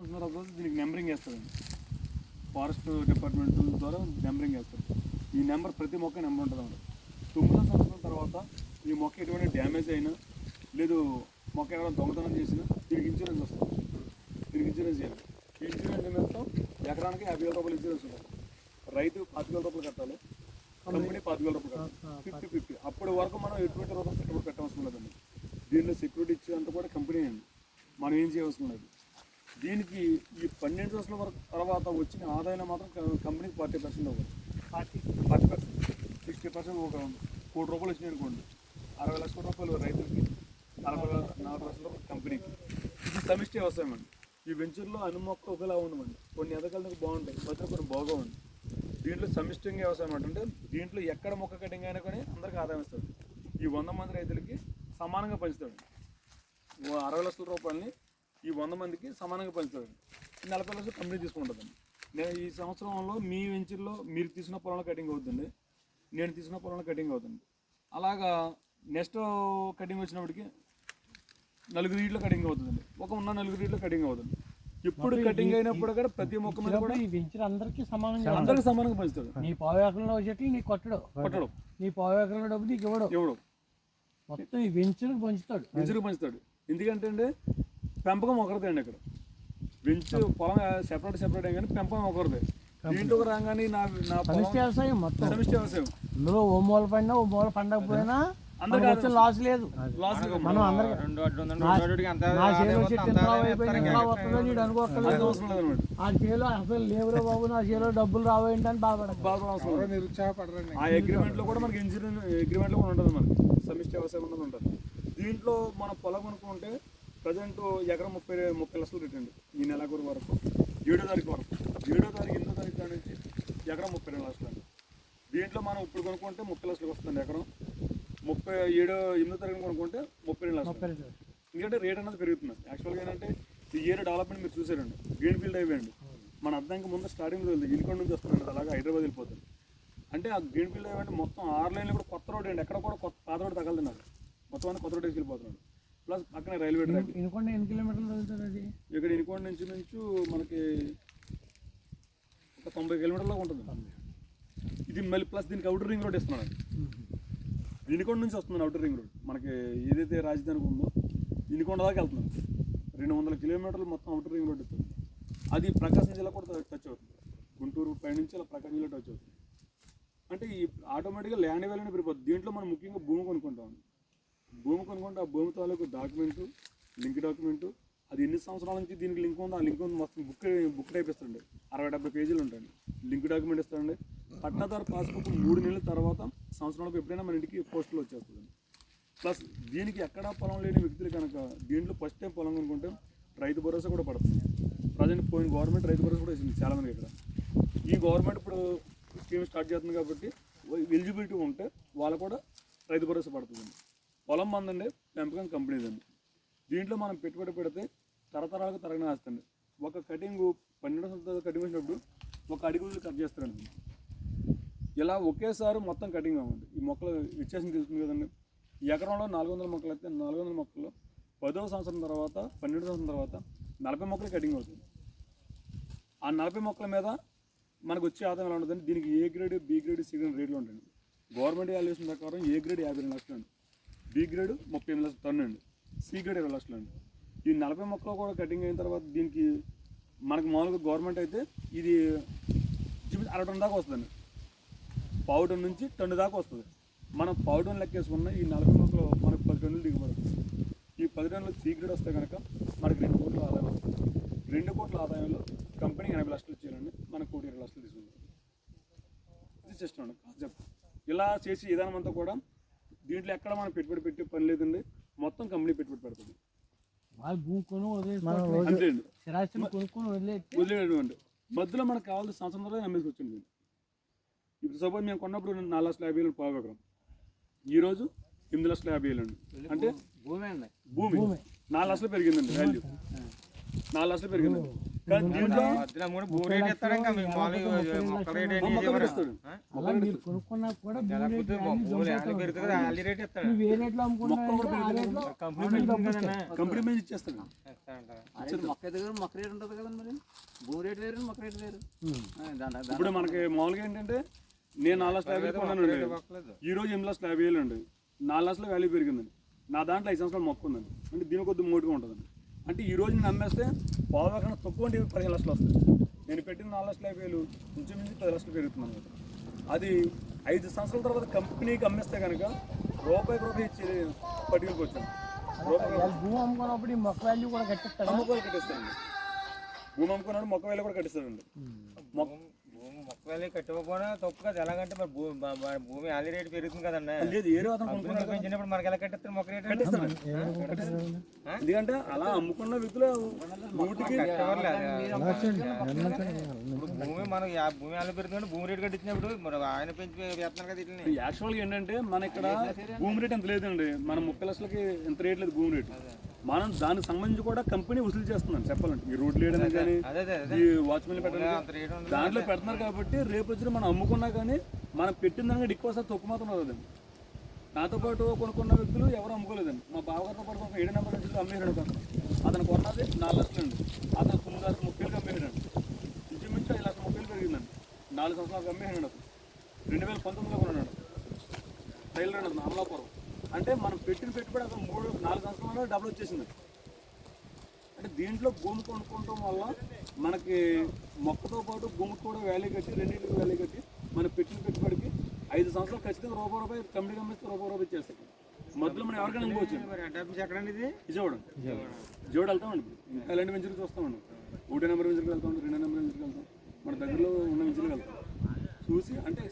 దీనికి నెంబరింగ్ వేస్తారండి, forest department ద్వారా నెంబరింగ్ వేస్తారు. ఈ నెంబర్ ప్రతి మొక్క నెంబర్ ఉంటుంది అన్నమాట. 9వ సంవత్సరం తర్వాత ఈ మొక్క ఎటువంటి డ్యామేజ్ అయినా లేదు మొక్క ఏమైనా దొంగతనం చేసినా దీనికి ఇన్సూరెన్స్ వస్తుంది. దీనికి ఇన్సూరెన్స్ చేయాలి. ఈ ఇన్సూరెన్స్ నిమిత్తం ఎకరానికి 50,000 రూపాయలు ఇన్సూరెన్స్ ఉంటుంది. రైతు 25,000 రూపాయలు కట్టాలి, కంపెనీ 25,000 రూపాయలు కట్టాలి. 50-50. అప్పటి వరకు మనం ఎటువంటి రూపాయలు పెట్టుబడి పెట్టవలసిన లేదండి. దీనిలో సెక్యూరిటీ ఇచ్చేంత కూడా కంపెనీ అండి, మనం ఏం చేయవలసిన లేదు. దీనికి ఈ 12 సంవత్సరాల వరకు తర్వాత వచ్చిన ఆదాయం మాత్రం కంపెనీకి 40% అవ్వదు. 40%, 60% ఒక 1 కోటి రూపాయలు వచ్చినాయి అనుకోండి, 60 లక్షల రూపాయలు రైతులకి, 44 లక్షల రూపాయలు కంపెనీకి. ఇది సమిష్టి వ్యవసాయం అండి. ఈ వెంచర్లో అన్ని మొక్కలు ఒకేలా ఉండమండి, కొన్ని ఎదగలకు బాగుంటాయి, మధ్య కొన్ని బాగోండి. దీంట్లో సమిష్టిగా వ్యవసాయం అంటే దీంట్లో ఎక్కడ మొక్క కటింగ్ అయినా కానీ అందరికీ ఆదాయం ఇస్తాడు. ఈ 100 మంది రైతులకి సమానంగా పంచుతాడు. 60 లక్షల రూపాయలని ఈ 100 మందికి సమానంగా పంచుతాడు. 40 లక్షలు కంపెనీ తీసుకుంటుందండి. నేను ఈ సంవత్సరంలో మీ వెంచర్లో మీరు తీసుకున్న పొలంలో కటింగ్ అవుతుంది, నేను తీసుకున్న పొలంలో కటింగ్ అవుతుంది. అలాగా నెక్స్ట్ కటింగ్ వచ్చినప్పటికి 4 రీడ్లో కటింగ్ అవుతుందండి, ఒక ఉన్న 4 రీడ్లో కటింగ్ అవుతుంది. ఎప్పుడు కటింగ్ అయినప్పుడు కూడా ప్రతి మొక్క మీద కూడా అందరికీ సమానంగా పంచుతాడు. నీ పావు ఎకరంలో చెట్లు నీకు కొట్టడు, నీ పావు ఎకరంలో డబ్బు నీకు ఇవ్వడు, మొత్తం ఈ వెంచర్కి పంచుతాడు. ఎందుకంటే అండి పెంపకం ఒకరిదే అండి. ఇక్కడ వెంచర్ పొలం సెపరేట్ కానీ పెంపకం ఒకరిదే. దీంట్లోకి రాగానే నా సమిష్టి వ్యవసాయం మొత్తం సమిష్టి వ్యవసాయం. ఇందులో ఓ మూల పడినా ఓ మూల పండకపోయినా అందరికీ లాస్ లేదు. మనం అందరికి నా చేలో చెట్టు ఎంత అయిపోయింది ఇంకా వస్తుందని నీడు అనుకోకలేదు. ఆ చేలో అసలు లేవురా బాబు, నా చేలో డబ్బులు రావేంటి అని బాధపడదు, నిరుత్సాహపడరండి. ఆ అగ్రిమెంట్లో కూడా మనకి అగ్రిమెంట్లో కూడా ఉంటుంది, మనకి సమిష్టి వ్యవసాయం ఉన్నది ఉంటుంది. దీంట్లో మనం పొలం కొనుక్కుంటే ప్రజెంట్ ఎకరం 30 లక్షలు రిటర్న్ ఈ నెలాఖరు వరకు 7వ తారీఖు వరకు. 7వ తారీఖు 8వ తారీఖు నుంచి ఎకరం 32 లక్షలు అండి. దీంట్లో మనం ఇప్పుడు కొనుక్కుంటే 30 లక్షలకు వస్తుంది ఎకరం. 8వ తారీఖు కొనుక్కుంటే 32 లక్షలు. ఎందుకంటే రేట్ అనేది పెరుగుతుంది. యాక్చువల్గా ఏంటంటే ఈ ఏరియా డెవలప్మెంట్ మీరు చూసారండి, గ్రీన్ ఫీల్డ్ అయిపోయింది. మన అర్థంకి ముందు స్టార్టింగ్ రోజు ఇన్కొండ నుంచి వస్తుందండి, అలాగా హైదరాబాద్ వెళ్ళిపోతుంది. అంటే ఆ గ్రీన్ ఫీల్డ్ అయిపోయింది మొత్తం 6 లైన్లు కూడా కొత్త రోడ్ అండి, ఎక్కడ కూడా పాత రోడ్ తగలుతున్నారు, మొత్తం అంతా కొత్త రోడ్ వెళ్ళిపోతున్నాడు. ప్లస్ పక్కనే రైల్వే ట్రాక్. ఇనుకొండ ఎన్ని కిలోమీటర్లు తగ్గుతుంది అది? ఇక్కడ ఇనుకొండ నుంచి మనకి ఒక 90 కిలోమీటర్లో ఉంటుంది. ఇది మళ్ళీ ప్లస్ దీనికి అవుటర్ రింగ్ రోడ్ ఇస్తున్నాడు. ఇనుకొండ నుంచి వస్తుంది అవుటర్ రింగ్ రోడ్. మనకి ఏదైతే రాజధాని ఉందో ఇనుకొండ దాకా వెళ్తున్నాం. 200 కిలోమీటర్లు మొత్తం అవుటర్ రింగ్ రోడ్ ఇస్తుంది. అది ప్రకాశం జిల్లా కూడా టచ్ అవుతుంది. గుంటూరు పైనుంచి అలా ప్రకాశం జిల్లా టచ్ అవుతుంది. అంటే ఈ ఆటోమేటిక్గా ల్యాండ్ వాల్యూనే పెరిగిపోతుంది. దీంట్లో మనం ముఖ్యంగా భూమి కొనుక్కుంటాం. భూమి కొనుక్కుంటే ఆ భూమి తాలూకు డాక్యుమెంటు, లింక్ డాక్యుమెంటు, అది ఎన్ని సంవత్సరాల నుంచి దీనికి లింక్ ఉందో ఆ లింక్ మొత్తం బుక్ టైప్ ఇస్తాండి. 60-70 పేజీలు ఉంటాయండి. లింక్ డాక్యుమెంట్ ఇస్తారండి. పట్టాదారు పాస్బుక్ 3 నెలల తర్వాత సంవత్సరాలకు ఎప్పుడైనా మన ఇంటికి పోస్టులు వచ్చేస్తుంది. ప్లస్ దీనికి ఎక్కడా పొలం లేని వ్యక్తులు కనుక దీంట్లో ఫస్ట్ టైం పొలం కొనుక్కుంటే రైతు భరోసా కూడా పడుతుంది. ప్రజెంట్ పోయిన గవర్నమెంట్ రైతు భరోసా కూడా ఇచ్చింది చాలామంది. ఇక్కడ ఈ గవర్నమెంట్ ఇప్పుడు స్కీమ్ స్టార్ట్ చేస్తుంది కాబట్టి ఎలిజిబిలిటీ ఉంటే వాళ్ళు కూడా రైతు భరోసా పడుతుందండి. పొలం మందండి, పెంపకం కంపెనీదండి. దీంట్లో మనం పెట్టుబడి పెడితే తరతరాలకు తరగని వస్తుంది. ఒక కటింగ్ 12 సంవత్సరాలు కటింగ్ వచ్చినప్పుడు ఒక అడుగులు కట్ చేస్తారండి. ఇలా ఒకేసారి మొత్తం కటింగ్ అవ్వండి. ఈ మొక్కలు విచ్చేసి తెలుస్తుంది కదండి. ఈ ఎకరంలో 400 మొక్కలు అయితే 400 మొక్కలు 10వ సంవత్సరం తర్వాత 12వ సంవత్సరం తర్వాత 40 మొక్కలు కటింగ్ అవుతుంది. ఆ 40 మొక్కల మీద మనకు వచ్చే ఆదాయం ఎలా ఉంటుందండి. దీనికి A grade, B grade, C grade రేట్లు ఉంటాయండి. గవర్నమెంట్ వాల్యుయేషన్ ప్రకారం ఏ గ్రేడ్ 52 లక్షలు అండి, బి గ్రేడ్ 38 లక్షల టన్ను అండి, సి గ్రేడ్ 20 లక్షలు అండి. ఈ 40 మొక్కలు కూడా కటింగ్ అయిన తర్వాత దీనికి మనకు మామూలుగా గవర్నమెంట్ అయితే ఇది 60 టన్ను దాకా వస్తుందండి. పావు టన్ను నుంచి టన్ను దాకా వస్తుంది. మనం పావు టన్ను లెక్కేసుకున్న ఈ 40 మొక్కలు మనకు 10 టన్నులు దిగుబడి వస్తుంది. ఈ 10 టన్నులు సి గ్రేడ్ వస్తే కనుక మనకి 2 కోట్ల ఆదాయం వస్తుంది. 2 కోట్ల ఆదాయంలో కంపెనీ 80 లక్షలు ఇచ్చేయాలండి, మనకు 1,20 లక్షలు తీసుకుంటాం. ఇది సిస్టమ్ అండి, కాన్సెప్ట్. ఇలా చేసి విధానం అంతా కూడా దీంట్లో ఎక్కడ మనం పెట్టుబడి పెట్టే పని లేదండి, మొత్తం కంపెనీ పెట్టుబడి పెడుతుంది. వదిలేటువంటి మధ్యలో మనకు కావాల్సిన సంవత్సరం తర్వాత నమ్మేసుకొచ్చింది. ఇప్పుడు సపోజ్ మేము కొన్నప్పుడు 4,50,000 పావు ఎకరం, ఈరోజు 8,50,000 అండి. అంటే భూమి 4 లక్షలు పెరిగిందండి, వాల్యూ 4 లక్షలు పెరిగిందండి. కానీ దీంట్లో భూమి రేట్ ఇస్తాడు ఇంకా మీకు మామూలుగా మొక్కల రేట్ ఏంటి మొక్కలు పెట్టేస్తాడు. అలా మీరు కొనుక్కున్నా కూడా భూమి రేట్ భూమి రేట్ పెరుగుతుంది ఆలి రేట్ ఇస్తాడు నువ్వు ఏ రేట్లో అమ్ముకుంటున్నావు ఆ రేట్లో కంపెనీ పెరుగుతుంది కదన్నా కంపెనీ మీద ఇచ్చేస్తాడు. మొక్క దగ్గర మొక్క రేట్ ఉంటుంది కదా మరి, భూమి రేట్ వేరు మొక్క రేట్ వేరు. ఇప్పుడు మనకి మామూలుగా ఏంటంటే నేను 4,50,000 కొన్నానండి, ఈ రోజు 8,50,000 అండి, 4 లక్షల వాల్యూ పెరిగిందండి. నా దాంట్లో 5 సంవత్సరాలు మొక్క ఉందండి, అంటే దీని కొద్ది మోటుగా ఉంటుందండి. అంటే ఈ రోజు నేను అమ్మేస్తే పావు కన్నా తక్కువ అంటే 15 లక్షలు వస్తుంది. నేను పెట్టిన 4,50,000 ఇంచుమించు 10 లక్షలు పెరుగుతున్నాను అనమాట. అది 5 సంవత్సరాల తర్వాత కంపెనీకి అమ్మేస్తే కనుక రూపాయికి రూపాయి ఇచ్చి పట్టుకెళ్ళి వచ్చాను. భూమి అమ్ముకున్నప్పుడు ఈ మొక్క వాల్యూ కూడా కట్టిస్తాడు. అమ్మకాలు కట్టిస్తాడండి, భూమి అమ్ముకున్నాడు మొక్క వేలు కూడా కట్టిస్తాడండి. భూమి మొక్క వేలు కట్టుకోకపోయినా తప్పు కదా, ఎలాగంటే మరి భూమి ఆలి రేట్ పెరుగుతుంది కదన్నా. లేదు ఏరే అతను కంపెనీ పెంచినప్పుడు మనకి ఎలా కట్టిస్తారు మొక్క రేట్ కట్టిస్తాడు. ఎందుకంటే అలా అమ్ముకున్న వ్యక్తులు నూటికి భూమి మనకి భూమి ఆలి పెరుగుతుంది, భూమి రేట్ కట్టించినప్పుడు మరి ఆయన పెంచి వేస్తున్నారు కదా వీటిని. యాక్చువల్గా ఏంటంటే మన ఇక్కడ భూమి రేట్ ఎంత లేదండి, మన 30 లక్షలకి ఎంత రేట్ లేదు భూమి రేటు. మనం దానికి సంబంధించి కూడా కంపెనీ వసూలు చేస్తున్నాను చెప్పాలంటే. ఈ రోడ్లు వేయడం కానీ ఈ వాచ్మెన్ పెట్టడం దాంట్లో పెడుతున్నారు కాబట్టి రేపు వచ్చిన మనం అమ్ముకున్నా కానీ మనం పెట్టిన దానికి ఎక్కువ సార్ తక్కువ మాత్రం అదండి. నాతో పాటు కొనుక్కున్న వ్యక్తులు ఎవరు అమ్ముకోలేదండి. మా బావగారితో పాటు ఒక 7 నెంబర్ నుంచి అమ్మేయడం కాదు, అతను కొన్నది 4 లక్షలు అండి, అతను 9,30,000 అమ్మేయడండి. ఇంచుమించు 5,30,000 పెరిగిందండి. 4 సంవత్సరాలకు అమ్మేయడండి. అతను 2019లో కొన్నాడు టైలర్ అండి, అతను అమలాపురం. అంటే మనం పెట్టిన పెట్టుబడి అతను 3-4 సంవత్సరాలలో డబ్బులు వచ్చేసింది. అంటే దీంట్లో భూమి కొనుక్కోవడం వల్ల మనకి మొక్కతో పాటు భూమికి కూడా వాల్యూ కట్టి, రెండింటికి వాల్యూ కట్టి మనం పెట్టిన పెట్టుబడికి 5 సంవత్సరాలు ఖచ్చితంగా రూపాయి కంపెనీ కంపెనీ రూపాయి ఇచ్చేస్తాం. మధ్యలో మనం ఎవరికైనా అనుకోవచ్చు. విజయవాడ వెళ్తామండి, ఇంకా ఇలాంటి వెంచర్కి చూస్తామండి. 1 నెంబర్ వెంచర్కి వెళ్తాం, 2 నెంబర్ వెంచర్కి వెళ్తాం, మన దగ్గరలో ఉన్న వెంచర్కి వెళ్తాం చూసి అంటే